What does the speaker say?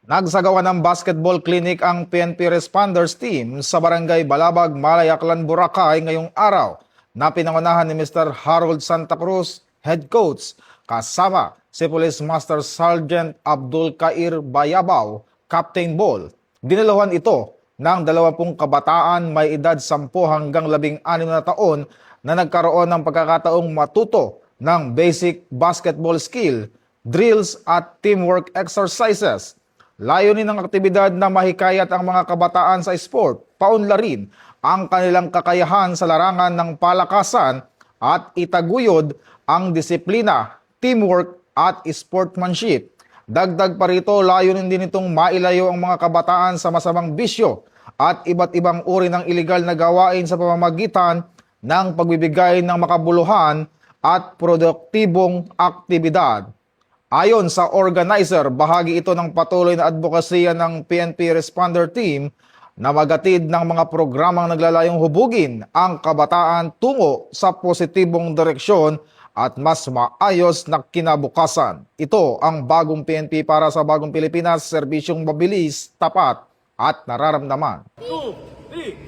Nagsagawa ng basketball clinic ang PNP Responders Team sa Barangay Balabag, Malayaklan, Boracay ngayong araw na pinangunahan ni Mr. Harold Santa Cruz, head coach, kasama si Police Master Sergeant Abdul Kair Bayabaw, Captain Ball. Dinilawan ito ng 20 kabataan may edad 10 hanggang 16 na taon na nagkaroon ng pagkakataong matuto ng basic basketball skill, drills at teamwork exercises. Layunin ng aktibidad na mahikayat ang mga kabataan sa sport, paunlarin ang kanilang kakayahan sa larangan ng palakasan at itaguyod ang disiplina, teamwork at sportsmanship. Dagdag pa rito, layunin din itong mailayo ang mga kabataan sa masamang bisyo at iba't ibang uri ng iligal na gawain sa pamamagitan ng pagbibigay ng makabuluhan at produktibong aktibidad. Ayon sa organizer, bahagi ito ng patuloy na advokasya ng PNP Responder Team na magatid ng mga programang naglalayong hubugin ang kabataan tungo sa positibong direksyon at mas maayos na kinabukasan. Ito ang bagong PNP para sa bagong Pilipinas, serbisyong mabilis, tapat at nararamdaman. 2, 3.